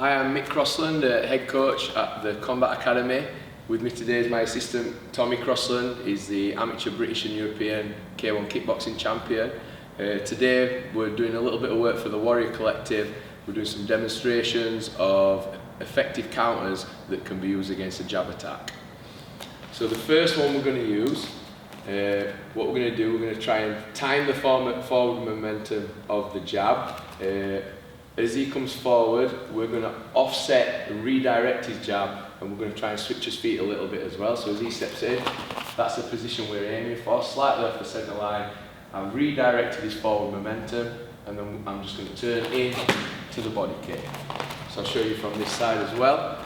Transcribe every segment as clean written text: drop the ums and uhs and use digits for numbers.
Hi, I'm Mick Crossland, head coach at the Combat Academy. With me today is my assistant Tommy Crossland. He's the amateur British and European K1 kickboxing champion. Today we're doing a little bit of work for the Warrior Collective. We're doing some demonstrations of effective counters that can be used against a jab attack. So the first one we're going to use, what we're going to do, we're going to try and time the forward momentum of the jab. As he comes forward, we're going to offset and redirect his jab, and we're going to try and switch his feet a little bit as well. So as he steps in, that's the position we're aiming for, slightly off the centre line. I've redirected his forward momentum, and then I'm just going to turn in to the body kick. So I'll show you from this side as well.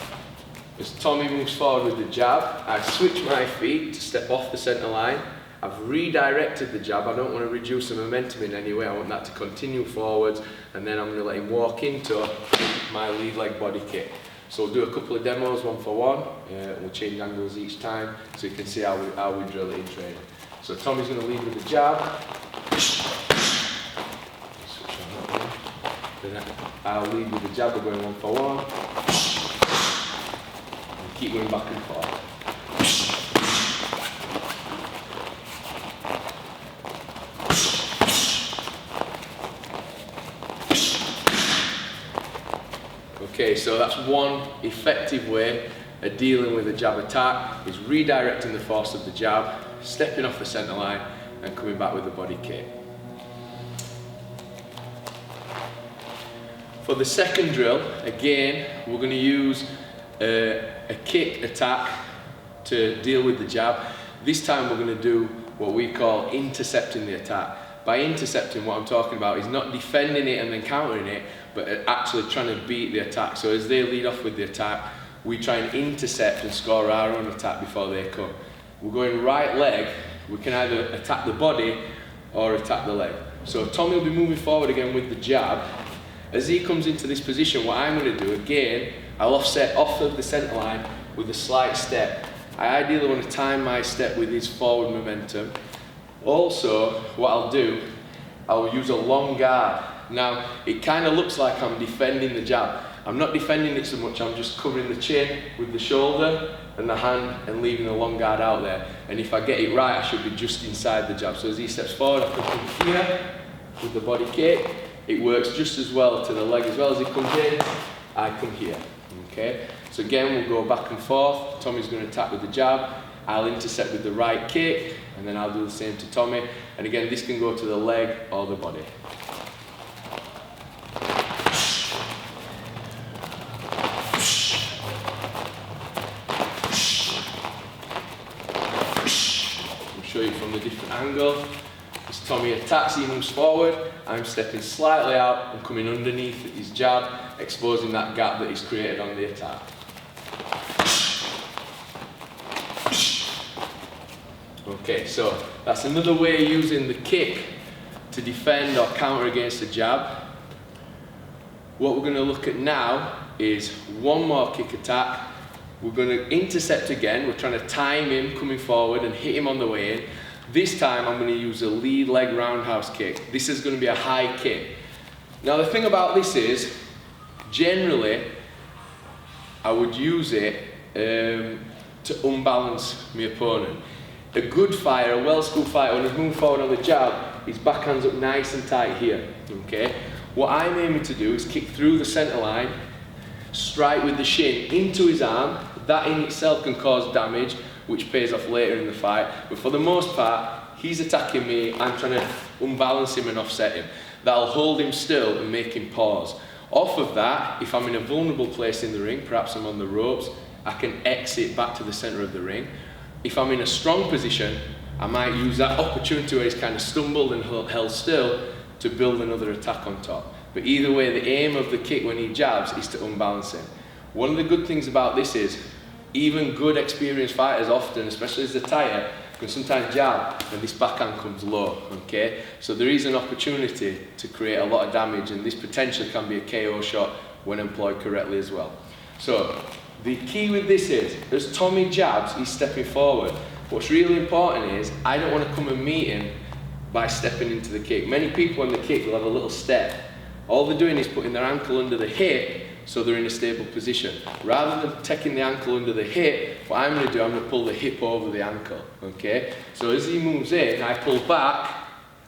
As Tommy moves forward with the jab, I switch my feet to step off the centre line. I've redirected the jab. I don't want to reduce the momentum in any way. I want that to continue forwards, and then I'm going to let him walk into my lead leg body kick. So we'll do a couple of demos, one for one. We'll change angles each time so you can see how we drill it in training. So Tommy's going to lead with the jab. Then I'll lead with the jab. We're going one for one. And keep going back and forth. Okay, so that's one effective way of dealing with a jab attack, is redirecting the force of the jab, stepping off the centre line and coming back with a body kick. For the second drill, again, we're going to use a kick attack to deal with the jab. This time we're going to do what we call intercepting the attack. By intercepting, what I'm talking about is not defending it and then countering it, but actually trying to beat the attack. So as they lead off with the attack, we try and intercept and score our own attack before they come. We're going right leg. We can either attack the body or attack the leg. So Tommy will be moving forward again with the jab. As he comes into this position, what I'm going to do, again, I'll offset off of the centre line with a slight step. I ideally want to time my step with his forward momentum. Also, what I'll do, I'll use a long guard. Now, it kind of looks like I'm defending the jab. I'm not defending it so much, I'm just covering the chin with the shoulder and the hand and leaving the long guard out there. And if I get it right, I should be just inside the jab. So as he steps forward, I can come here with the body kick. It works just as well to the leg as well. As he comes in, I come here. Okay? So again, we'll go back and forth. Tommy's going to attack with the jab. I'll intercept with the right kick, and then I'll do the same to Tommy. And again, this can go to the leg or the body. I'll show you from the different angle. As Tommy attacks, he moves forward. I'm stepping slightly out and coming underneath his jab, exposing that gap that he's created on the attack. Okay, so that's another way of using the kick to defend or counter against the jab. What we're going to look at now is one more kick attack. We're going to intercept again. We're trying to time him coming forward and hit him on the way in. This time I'm going to use a lead leg roundhouse kick. This is going to be a high kick. Now the thing about this is, generally, I would use it to unbalance my opponent. A good fighter, a well-schooled fighter, when he's moving forward on the jab, his backhand's up nice and tight here, okay? What I'm aiming to do is kick through the centre line, strike with the shin into his arm. That in itself can cause damage, which pays off later in the fight. But for the most part, he's attacking me, I'm trying to unbalance him and offset him. That'll hold him still and make him pause. Off of that, if I'm in a vulnerable place in the ring, perhaps I'm on the ropes, I can exit back to the centre of the ring. If I'm in a strong position, I might use that opportunity where he's kind of stumbled and held still to build another attack on top. But either way, the aim of the kick when he jabs is to unbalance him. One of the good things about this is, even good experienced fighters often, especially as they're tighter, can sometimes jab and this backhand comes low, okay? So there is an opportunity to create a lot of damage, and this potentially can be a KO shot when employed correctly as well. So the key with this is, as Tommy jabs, he's stepping forward. What's really important is, I don't want to come and meet him by stepping into the kick. Many people in the kick will have a little step. All they're doing is putting their ankle under the hip so they're in a stable position. Rather than taking the ankle under the hip, what I'm going to do, I'm going to pull the hip over the ankle, okay? So as he moves in, I pull back,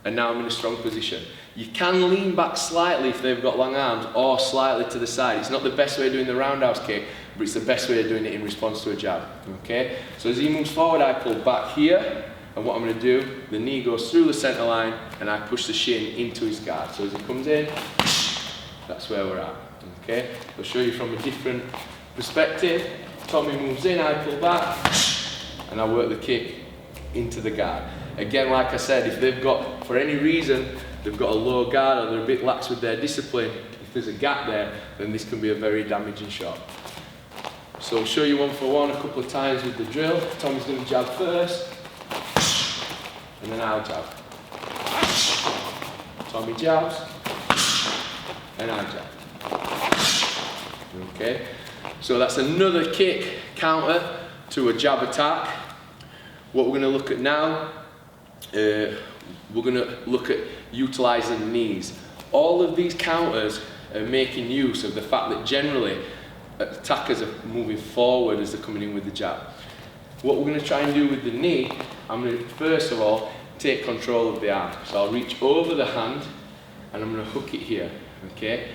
and now I'm in a strong position. You can lean back slightly if they've got long arms, or slightly to the side. It's not the best way of doing the roundhouse kick, but it's the best way of doing it in response to a jab, okay? So as he moves forward, I pull back here, and what I'm going to do, the knee goes through the centre line, and I push the shin into his guard. So as he comes in, that's where we're at, okay? I'll show you from a different perspective. Tommy moves in, I pull back, and I work the kick into the guard. Again, like I said, if they've got, for any reason, they've got a low guard or they're a bit lax with their discipline, if there's a gap there, then this can be a very damaging shot. So I'll show you one for one a couple of times with the drill. Tommy's going to jab first, and then I'll jab. Tommy jabs, and I jab. Okay, so that's another kick counter to a jab attack. What we're going to look at now, we're going to look at utilising the knees. All of these counters are making use of the fact that generally attackers are moving forward as they're coming in with the jab. What we're going to try and do with the knee, I'm going to first of all take control of the arm. So I'll reach over the hand and I'm going to hook it here, okay?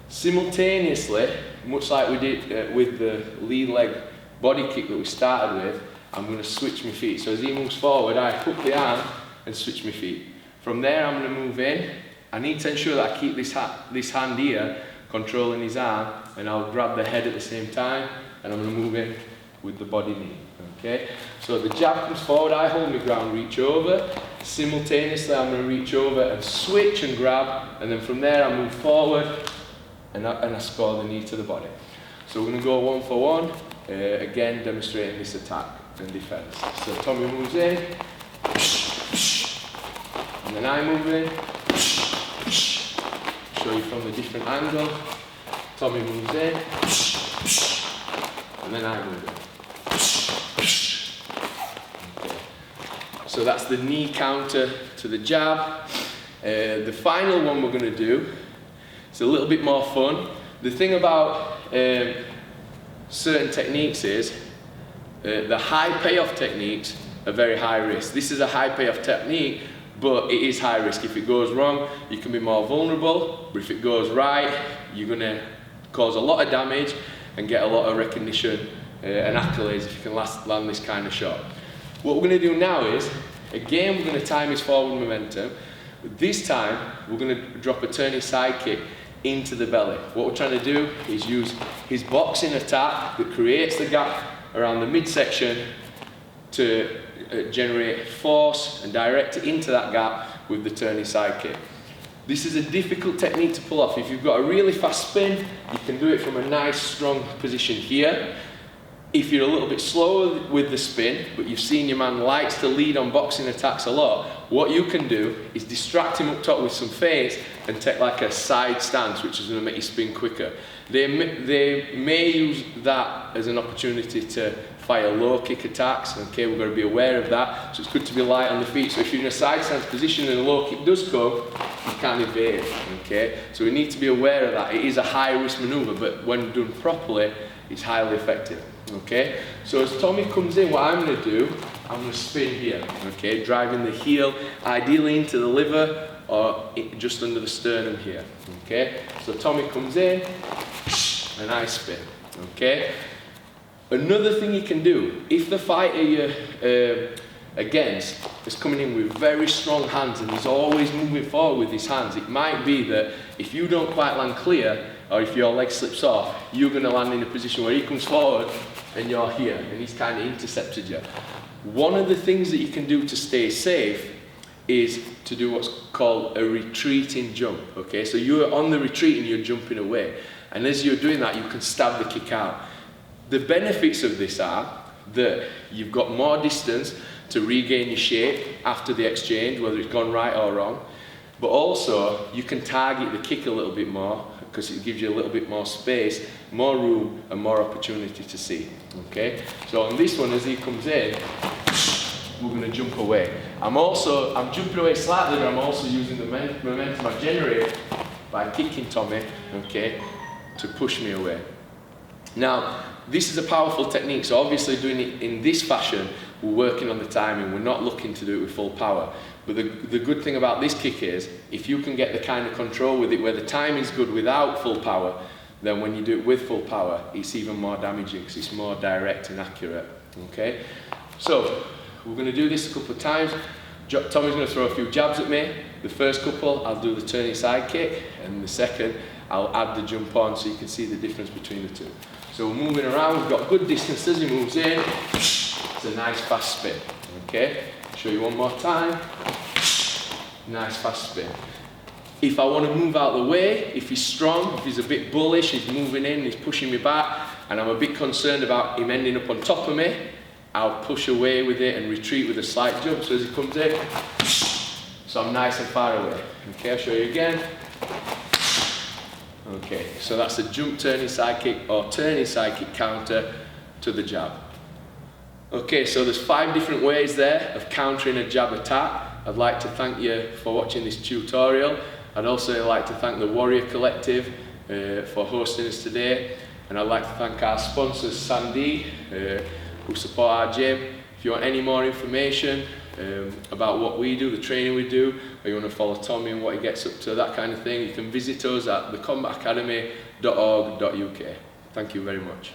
Simultaneously, much like we did with the lead leg body kick that we started with, I'm going to switch my feet. So as he moves forward, I hook the arm and switch my feet. From there, I'm going to move in. I need to ensure that I keep this hand here, controlling his arm, and I'll grab the head at the same time, and I'm going to move in with the body knee. Okay? So the jab comes forward, I hold my ground, reach over. Simultaneously, I'm going to reach over and switch and grab, and then from there, I move forward, and I score the knee to the body. So we're going to go one for one, again demonstrating this attack and defense. So Tommy moves in, and then I move in. Show you from a different angle. Tommy moves in, and then I move in. Okay. So that's the knee counter to the jab. The final one we're going to do, it's a little bit more fun. The thing about certain techniques is the high payoff techniques are very high risk. This is a high payoff technique, but it is high risk. If it goes wrong, you can be more vulnerable, but if it goes right, you're going to cause a lot of damage and get a lot of recognition and accolades if you can land this kind of shot. What we're going to do now is, again, we're going to time his forward momentum. This time, we're going to drop a turning side kick into the belly. What we're trying to do is use his boxing attack that creates the gap around the midsection to generate force and direct it into that gap with the turning side kick. This is a difficult technique to pull off. If you've got a really fast spin, you can do it from a nice strong position here. If you're a little bit slower with the spin, but you've seen your man likes to lead on boxing attacks a lot, what you can do is distract him up top with some feints and take like a side stance, which is going to make you spin quicker. They may use that as an opportunity to fire low kick attacks. Okay, we've got to be aware of that. So it's good to be light on the feet. So if you're in a side stance position and a low kick does come, you can't evade. Okay, so we need to be aware of that. It is a high risk maneuver, but when done properly, it's highly effective. Okay, so as Tommy comes in, what I'm going to do, I'm going to spin here. Okay, driving the heel ideally into the liver or just under the sternum here. Okay, so Tommy comes in and I spin. Okay. Another thing you can do, if the fighter you're against is coming in with very strong hands and he's always moving forward with his hands, it might be that if you don't quite land clear, or if your leg slips off, you're going to land in a position where he comes forward and you're here, and he's kind of intercepted you. One of the things that you can do to stay safe is to do what's called a retreating jump. Okay, so you're on the retreat and you're jumping away, and as you're doing that, you can stab the kick out. The benefits of this are that you've got more distance to regain your shape after the exchange, whether it's gone right or wrong, but also you can target the kick a little bit more because it gives you a little bit more space, more room and more opportunity to see. Okay, so on this one, as he comes in, we're going to jump away. I'm jumping away slightly, but I'm also using the momentum I generate by kicking Tommy, okay, to push me away. Now, this is a powerful technique, so obviously doing it in this fashion, we're working on the timing, we're not looking to do it with full power. But the good thing about this kick is, if you can get the kind of control with it where the time is good without full power, then when you do it with full power, it's even more damaging because it's more direct and accurate. Okay? So, we're going to do this a couple of times. Tommy's going to throw a few jabs at me. The first couple, I'll do the turning side kick, and the second, I'll add the jump on so you can see the difference between the two. So we're moving around, we've got good distance as he moves in. It's a nice fast spin. Okay? Show you one more time. Nice fast spin. If I want to move out of the way, if he's strong, if he's a bit bullish, he's moving in, he's pushing me back, and I'm a bit concerned about him ending up on top of me, I'll push away with it and retreat with a slight jump. So as he comes in, so I'm nice and far away. Okay, I'll show you again. Okay, so that's a jump turning side kick or turning side kick counter to the jab. Okay, so there's 5 different ways there of countering a jab attack. I'd like to thank you for watching this tutorial. I'd also like to thank the Warrior Collective for hosting us today. And I'd like to thank our sponsors, Sandeep, who support our gym. If you want any more information about what we do, the training we do, or you want to follow Tommy and what he gets up to, that kind of thing, you can visit us at thecombatacademy.org.uk. Thank you very much.